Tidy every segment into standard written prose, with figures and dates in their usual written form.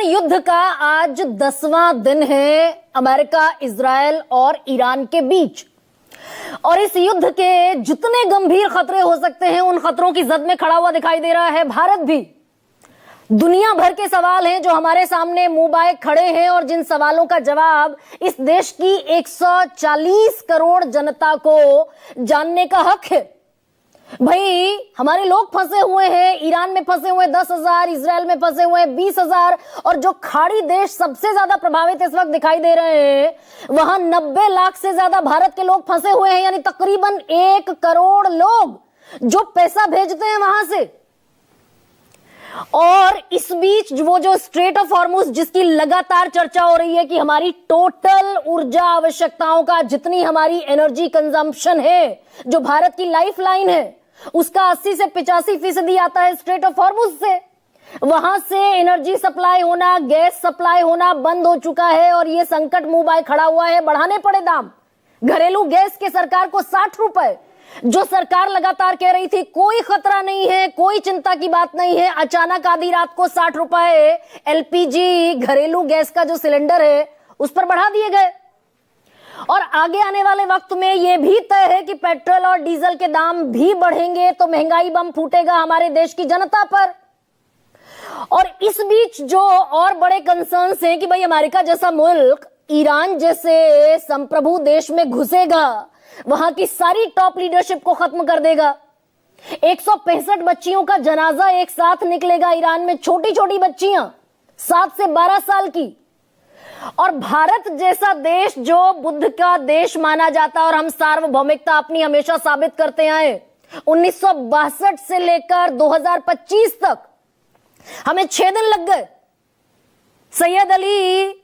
युद्ध का आज 10वां दिन है अमेरिका, इजरायल और ईरान के बीच। और इस युद्ध के जितने गंभीर खतरे हो सकते हैं उन खतरों की जद में खड़ा हुआ दिखाई दे रहा है भारत भी। दुनिया भर के सवाल हैं जो हमारे सामने मुंह बाए खड़े हैं और जिन सवालों का जवाब इस देश की 140 करोड़ जनता को जानने का हक है। भाई, हमारे लोग फंसे हुए हैं, ईरान में फंसे हुए 10,000, इजराइल में फंसे हुए 20,000 और जो खाड़ी देश सबसे ज्यादा प्रभावित इस वक्त दिखाई दे रहे हैं वहां 90 लाख से ज्यादा भारत के लोग फंसे हुए हैं, यानी तकरीबन 1 करोड़ लोग जो पैसा भेजते हैं वहां से। और इस बीच वो जो स्ट्रेट ऑफ हॉर्मुज जिसकी लगातार चर्चा हो रही है कि हमारी टोटल ऊर्जा आवश्यकताओं का, जितनी हमारी एनर्जी कंजम्पशन है, जो भारत की लाइफ लाइन है, उसका 80 से 85% आता है स्ट्रेट ऑफ हॉर्मुज से। वहां से एनर्जी सप्लाई होना, गैस सप्लाई होना बंद हो चुका है और यह संकट मुंह बाए खड़ा हुआ है। बढ़ाने पड़े दाम। घरेलू गैस के सरकार को 60 रुपए, जो सरकार लगातार कह रही थी कोई खतरा नहीं है, कोई चिंता की बात नहीं है, अचानक आधी रात को 60 रुपए एलपीजी घरेलू गैस का जो सिलेंडर है उस पर बढ़ा दिए गए। और आगे आने वाले वक्त में यह भी तय है कि पेट्रोल और डीजल के दाम भी बढ़ेंगे तो महंगाई बम फूटेगा हमारे देश की जनता पर। और इस बीच जो और बड़े कंसर्न्स हैं कि भाई अमेरिका जैसा मुल्क ईरान जैसे संप्रभु देश में घुसेगा, वहां की सारी टॉप लीडरशिप को खत्म कर देगा। 165 बच्चियों का जनाजा एक साथ निकलेगा ईरान में, छोटी छोटी बच्चियां 7 से 12 साल की। और भारत जैसा देश जो बुद्ध का देश माना जाता है और हम सार्वभौमिकता अपनी हमेशा साबित करते आए, 1962 से लेकर 2025 तक हमें 6 दिन लग गए सैयद अली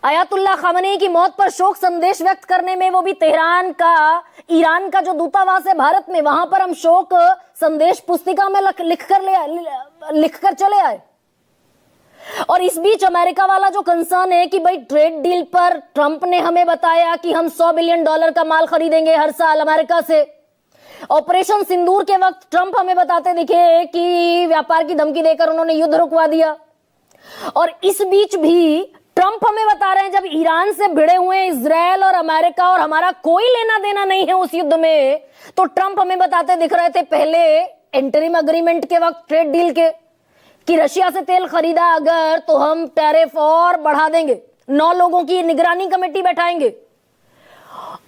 अयातुल्लाह खामनेई की मौत पर शोक संदेश व्यक्त करने में, वो भी तेहरान का, ईरान का जो दूतावास है भारत में, वहां पर हम शोक संदेश पुस्तिका में लिखकर चले आए। और इस बीच अमेरिका वाला जो कंसर्न है कि भाई ट्रेड डील पर ट्रंप ने हमें बताया कि हम $100 बिलियन का माल खरीदेंगे हर साल अमेरिका से। ऑपरेशन सिंदूर के वक्त ट्रंप हमें बताते दिखे कि व्यापार की धमकी देकर उन्होंने युद्ध रुकवा दिया। और इस बीच भी ट्रंप हमें बता रहे हैं जब ईरान से भिड़े हुए इजरायल और अमेरिका और हमारा कोई लेना देना नहीं है उस युद्ध में, तो ट्रंप हमें बताते दिख रहे थे पहले इंटरिम अग्रीमेंट के वक्त ट्रेड डील के कि रशिया से तेल खरीदा अगर तो हम टैरिफ और बढ़ा देंगे, 9 लोगों की निगरानी कमेटी बैठाएंगे।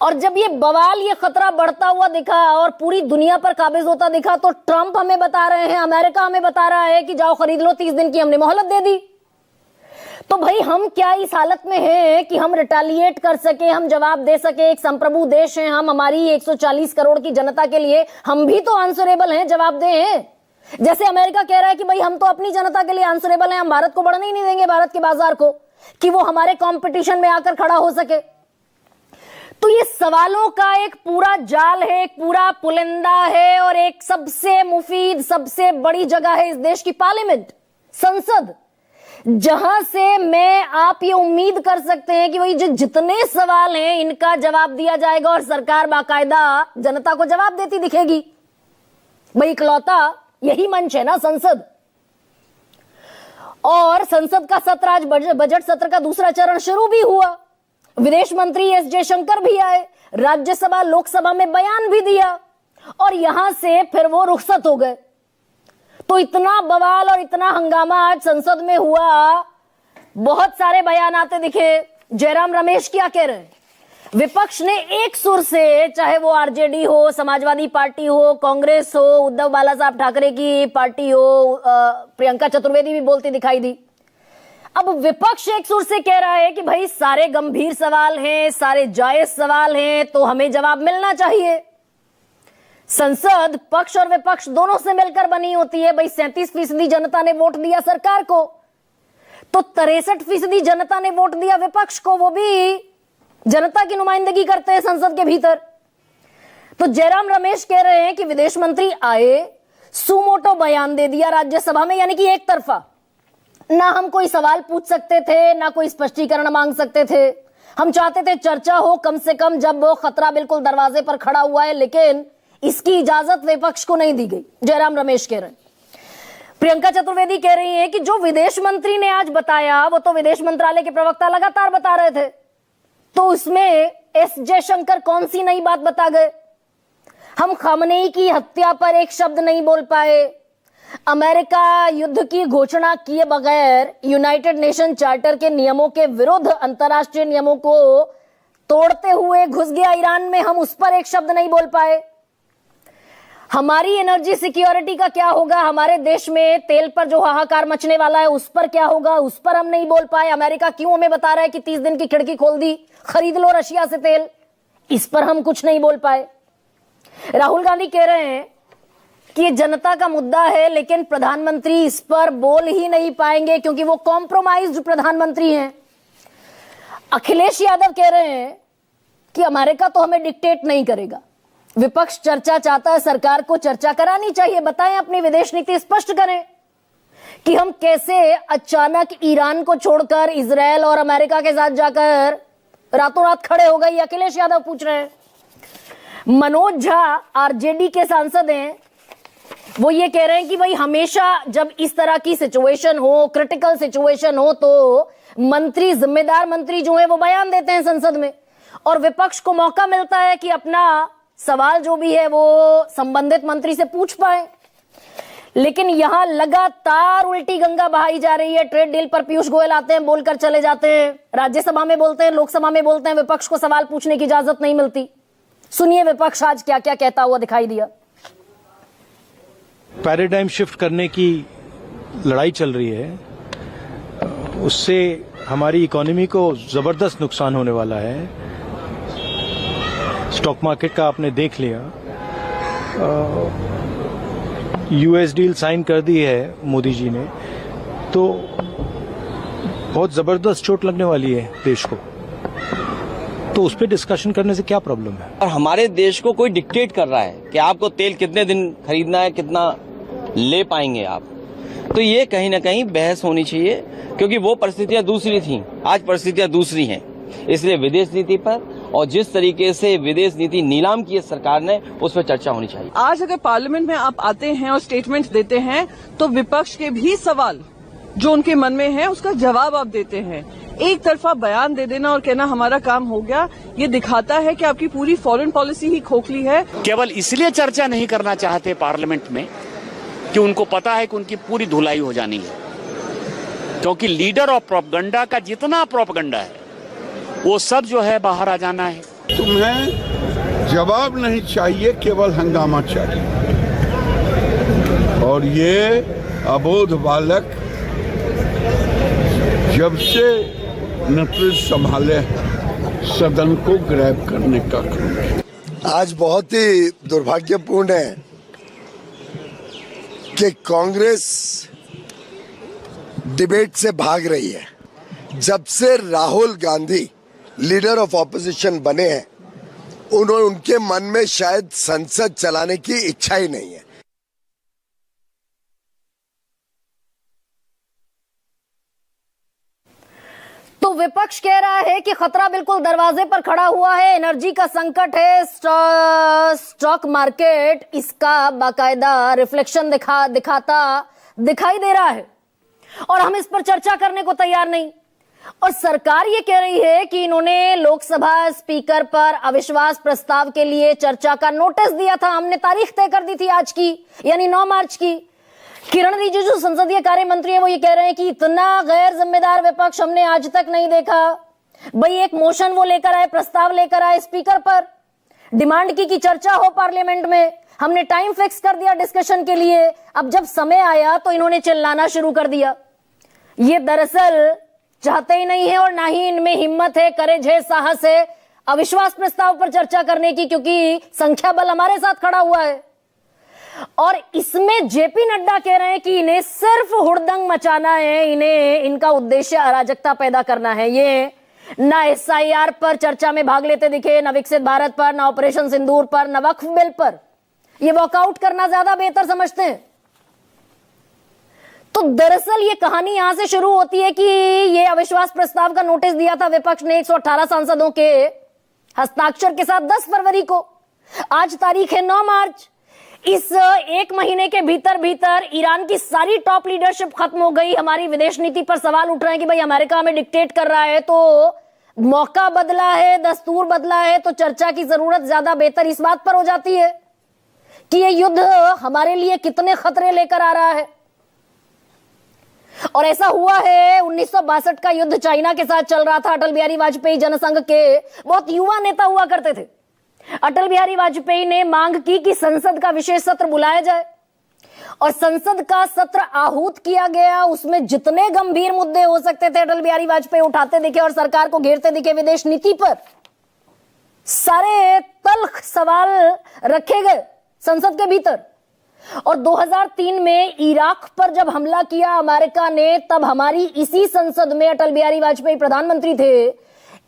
और जब ये बवाल, ये खतरा बढ़ता हुआ दिखा और पूरी दुनिया पर काबिज होता दिखा, तो ट्रंप हमें बता रहे हैं, अमेरिका हमें बता रहा है कि जाओ खरीद लो, 30 दिन की हमने मोहलत दे दी। तो भाई हम क्या इस हालत में हैं कि हम रिटेलिएट कर सके, हम जवाब दे सके? एक संप्रभु देश है हम, हमारी 140 करोड़ की जनता के लिए हम भी तो आंसरेबल हैं, जवाब दें। जैसे अमेरिका कह रहा है कि भाई हम तो अपनी जनता के लिए आंसरेबल हैं, हम भारत को बढ़ने ही नहीं देंगे, भारत के बाजार को, कि वो हमारे कंपटीशन में आकर खड़ा हो सके। तो ये सवालों का एक पूरा जाल है, एक पूरा पुलिंदा है। और एक सबसे मुफीद, सबसे बड़ी जगह है इस देश की पार्लियामेंट, संसद, जहां से मैं आप ये उम्मीद कर सकते हैं कि भाई जितने सवाल हैं इनका जवाब दिया जाएगा और सरकार बाकायदा जनता को जवाब देती दिखेगी। भाई इकलौता यही मंच है ना संसद। और संसद का सत्र आज बजट सत्र का दूसरा चरण शुरू भी हुआ। विदेश मंत्री एस जयशंकर भी आए, राज्यसभा लोकसभा में बयान भी दिया और यहां से फिर वो रुखसत हो गए। तो इतना बवाल और इतना हंगामा आज संसद में हुआ, बहुत सारे बयान आते दिखे। जयराम रमेश क्या कह रहे हैं? विपक्ष ने एक सुर से, चाहे वो आरजेडी हो, समाजवादी पार्टी हो, कांग्रेस हो, उद्धव बाला साहब ठाकरे की पार्टी हो, प्रियंका चतुर्वेदी भी बोलती दिखाई दी। अब विपक्ष एक सुर से कह रहा है कि भाई सारे गंभीर सवाल हैं, सारे जायज सवाल हैं, तो हमें जवाब मिलना चाहिए। संसद पक्ष और विपक्ष दोनों से मिलकर बनी होती है। भाई 37% जनता ने वोट दिया सरकार को, तो 63% जनता ने वोट दिया विपक्ष को, वो भी जनता की नुमाइंदगी करते हैं संसद के भीतर। तो जयराम रमेश कह रहे हैं कि विदेश मंत्री आए, सुमोटो बयान दे दिया राज्यसभा में, यानी कि एक तरफा, ना हम कोई सवाल पूछ सकते थे, ना कोई स्पष्टीकरण मांग सकते थे। हम चाहते थे चर्चा हो कम से कम जब वो खतरा बिल्कुल दरवाजे पर खड़ा हुआ है, लेकिन इसकी इजाजत विपक्ष को नहीं दी गई, जयराम रमेश कह रहे हैं। प्रियंका चतुर्वेदी कह रही हैं कि जो विदेश मंत्री ने आज बताया वो तो विदेश मंत्रालय के प्रवक्ता लगातार बता रहे थे, तो उसमें एस जयशंकर कौन सी नई बात बता गए? हम खामनेई की हत्या पर एक शब्द नहीं बोल पाए। अमेरिका युद्ध की घोषणा किए बगैर यूनाइटेड नेशन चार्टर के नियमों के विरुद्ध अंतर्राष्ट्रीय नियमों को तोड़ते हुए घुस गया ईरान में, हम उस पर एक शब्द नहीं बोल पाए। हमारी एनर्जी सिक्योरिटी का क्या होगा? हमारे देश में तेल पर जो हाहाकार मचने वाला है उस पर क्या होगा? उस पर हम नहीं बोल पाए। अमेरिका क्यों हमें बता रहा है कि 30 दिन की खिड़की खोल दी, खरीद लो रशिया से तेल, इस पर हम कुछ नहीं बोल पाए। राहुल गांधी कह रहे हैं कि ये जनता का मुद्दा है, लेकिन प्रधानमंत्री इस पर बोल ही नहीं पाएंगे क्योंकि वो कॉम्प्रोमाइज्ड प्रधानमंत्री हैं। अखिलेश यादव कह रहे हैं कि अमेरिका तो हमें डिक्टेट नहीं करेगा। विपक्ष चर्चा चाहता है, सरकार को चर्चा करानी चाहिए, बताएं अपनी विदेश नीति स्पष्ट करें कि हम कैसे अचानक ईरान को छोड़कर इजरायल और अमेरिका के साथ जाकर रातों रात खड़े हो गए, अखिलेश यादव पूछ रहे हैं। मनोज झा आरजेडी के सांसद हैं, वो ये कह रहे हैं कि भाई हमेशा जब इस तरह की सिचुएशन हो, क्रिटिकल सिचुएशन हो, तो मंत्री, जिम्मेदार मंत्री जो है वो बयान देते हैं संसद में और विपक्ष को मौका मिलता है कि अपना सवाल जो भी है वो संबंधित मंत्री से पूछ पाए। लेकिन यहां लगातार उल्टी गंगा बहाई जा रही है। ट्रेड डील पर पीयूष गोयल आते हैं, बोलकर चले जाते हैं, राज्यसभा में बोलते हैं, लोकसभा में बोलते हैं, विपक्ष को सवाल पूछने की इजाजत नहीं मिलती। सुनिए विपक्ष आज क्या क्या कहता हुआ दिखाई दिया। पैराडाइम शिफ्ट करने की लड़ाई चल रही है, उससे हमारी इकोनॉमी को जबरदस्त नुकसान होने वाला है। स्टॉक मार्केट का आपने देख लिया, यूएस डील साइन कर दी है मोदी जी ने, तो बहुत जबरदस्त चोट लगने वाली है देश को। तो उस पर डिस्कशन करने से क्या प्रॉब्लम है? और हमारे देश को कोई डिक्टेट कर रहा है कि आपको तेल कितने दिन खरीदना है, कितना ले पाएंगे आप, तो ये कहीं ना कहीं बहस होनी चाहिए, क्योंकि वो परिस्थितियां दूसरी थीं, आज परिस्थितियां दूसरी हैं। इसलिए विदेश नीति पर और जिस तरीके से विदेश नीति नीलाम की है सरकार ने, उस पर चर्चा होनी चाहिए। आज अगर पार्लियामेंट में आप आते हैं और स्टेटमेंट देते हैं तो विपक्ष के भी सवाल जो उनके मन में है उसका जवाब आप देते हैं। एक तरफा बयान दे देना और कहना हमारा काम हो गया, ये दिखाता है कि आपकी पूरी फॉरेन पॉलिसी ही खोखली है। केवल इसलिए चर्चा नहीं करना चाहते पार्लियामेंट में कि उनको पता है कि उनकी पूरी धुलाई हो जानी है, क्योंकि लीडर ऑफ प्रोपगंडा का जितना प्रोपगंडा है वो सब जो है बाहर आ जाना है। तुम्हें जवाब नहीं चाहिए, केवल हंगामा चाहिए। और ये अबोध बालक जब से नेतृत्व संभाले सदन को ग्रैब करने का क्रम। आज बहुत ही दुर्भाग्यपूर्ण है कि कांग्रेस डिबेट से भाग रही है। जब से Rahul Gandhi leader of opposition बने हैं, उनके मन में शायद संसद चलाने की इच्छा ही नहीं है। तो विपक्ष कह रहा है कि खतरा बिल्कुल दरवाजे पर खड़ा हुआ है, एनर्जी का संकट है, स्टॉक मार्केट इसका बाकायदा रिफ्लेक्शन दिखाई दे रहा है और हम इस पर चर्चा करने को तैयार नहीं। और सरकार ये कह रही है कि इन्होंने लोकसभा स्पीकर पर अविश्वास प्रस्ताव के लिए चर्चा का नोटिस दिया था, हमने तारीख तय कर दी थी आज की, यानी 9 मार्च की। किरण रिजिजू संसदीय कार्य मंत्री है, वो ये कह रहे हैं कि इतना गैर जिम्मेदार विपक्ष हमने आज तक नहीं देखा। भाई एक मोशन वो लेकर आए, प्रस्ताव लेकर आए स्पीकर पर, डिमांड की कि चर्चा हो पार्लियामेंट में, हमने टाइम फिक्स कर दिया डिस्कशन के लिए। अब जब समय आया तो इन्होंने चिल्लाना शुरू कर दिया। ये दरअसल चाहते ही नहीं है और ना ही इनमें हिम्मत है, करेज है, साहस है अविश्वास प्रस्ताव पर चर्चा करने की, क्योंकि संख्या बल हमारे साथ खड़ा हुआ है। और इसमें जेपी नड्डा कह रहे हैं कि इन्हें सिर्फ हुड़दंग मचाना है, इनका उद्देश्य अराजकता पैदा करना है। ये ना एसआईआर पर चर्चा में भाग लेते दिखे, ना विकसित भारत पर, ना ऑपरेशन सिंदूर पर, ना वक्फ बिल पर। ये वॉकआउट करना ज्यादा बेहतर समझते हैं। तो दरअसल ये कहानी यहां से शुरू होती है कि ये अविश्वास प्रस्ताव का नोटिस दिया था विपक्ष ने 118 सांसदों के हस्ताक्षर के साथ 10 फरवरी को। आज तारीख है 9 मार्च। इस एक महीने के भीतर भीतर ईरान की सारी टॉप लीडरशिप खत्म हो गई। हमारी विदेश नीति पर सवाल उठ रहे हैं कि भाई अमेरिका हमें डिक्टेट कर रहा है, तो मौका बदला है, दस्तूर बदला है, तो चर्चा की जरूरत ज्यादा बेहतर इस बात पर हो जाती है कि यह युद्ध हमारे लिए कितने खतरे लेकर आ रहा है। और ऐसा हुआ है, 1962 का युद्ध चाइना के साथ चल रहा था। अटल बिहारी वाजपेयी जनसंघ के बहुत युवा नेता हुआ करते थे। अटल बिहारी वाजपेयी ने मांग की कि संसद का विशेष सत्र बुलाया जाए और संसद का सत्र आहूत किया गया। उसमें जितने गंभीर मुद्दे हो सकते थे अटल बिहारी वाजपेयी उठाते दिखे और सरकार को घेरते दिखे। विदेश नीति पर सारे तल्ख सवाल रखे गए संसद के भीतर। और 2003 में इराक पर जब हमला किया अमेरिका ने, तब हमारी इसी संसद में, अटल बिहारी वाजपेयी प्रधानमंत्री थे,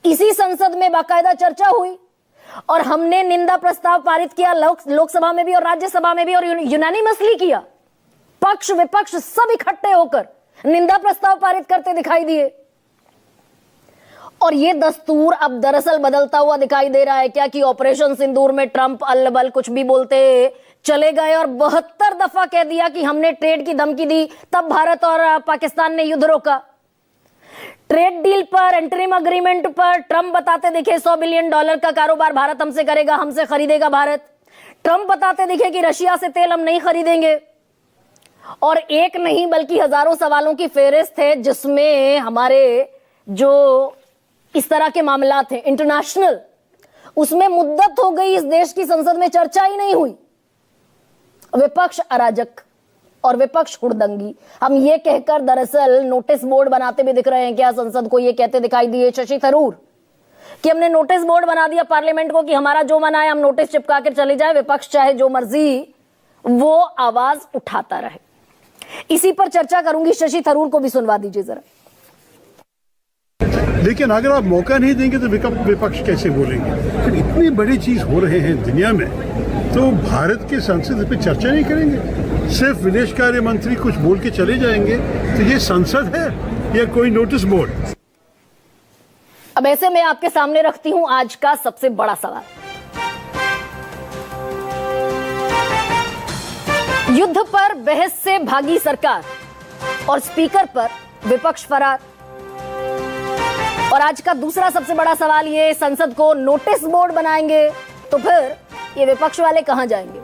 इसी संसद में बाकायदा चर्चा हुई और हमने निंदा प्रस्ताव पारित किया लोकसभा में भी और राज्यसभा में भी, और यूनानिमसली किया। पक्ष विपक्ष सब इकट्ठे होकर निंदा प्रस्ताव पारित करते दिखाई दिए। और यह दस्तूर अब दरअसल बदलता हुआ दिखाई दे रहा है क्या कि ऑपरेशन सिंदूर में ट्रंप अल्लबल कुछ भी बोलते चले गए और 72 दफा कह दिया कि हमने ट्रेड की धमकी दी, तब भारत और पाकिस्तान ने युद्ध रोका। ट्रेड डील पर, इंटरिम अग्रीमेंट पर ट्रंप बताते दिखे $100 बिलियन का कारोबार भारत हमसे करेगा, हमसे खरीदेगा भारत। ट्रंप बताते दिखे कि रशिया से तेल हम नहीं खरीदेंगे। और एक नहीं बल्कि हजारों सवालों की फेहरिस्त है जिसमें हमारे जो इस तरह के मामला थे इंटरनेशनल, उसमें मुद्दत हो गई, इस देश की संसद में चर्चा ही नहीं हुई। विपक्ष अराजक और विपक्ष हुड़दंगी, हम ये कहकर दरअसल नोटिस बोर्ड बनाते भी दिख रहे हैं क्या संसद को? ये कहते दिखाई दिए शशि थरूर कि हमने नोटिस बोर्ड बना दिया पार्लियामेंट को कि हमारा जो मन आए हम नोटिस चिपका कर चले जाए, विपक्ष चाहे जो मर्जी वो आवाज उठाता रहे। इसी पर चर्चा करूंगी, शशि थरूर को भी सुनवा दीजिए जरा। लेकिन अगर आप मौका नहीं देंगे तो विपक्ष कैसे बोलेंगे? फिर इतनी बड़ी चीज हो रहे हैं दुनिया में, तो भारत के संसद पे चर्चा नहीं करेंगे, सिर्फ विदेश कार्य मंत्री कुछ बोल के चले जाएंगे, तो ये संसद है या कोई नोटिस बोर्ड? अब ऐसे मैं आपके सामने रखती हूं आज का सबसे बड़ा सवाल। युद्ध पर बहस से भागी सरकार और स्पीकर पर विपक्ष फरार। और आज का दूसरा सबसे बड़ा सवाल ये, संसद को नोटिस बोर्ड बनाएंगे तो फिर ये विपक्ष वाले कहां जाएंगे?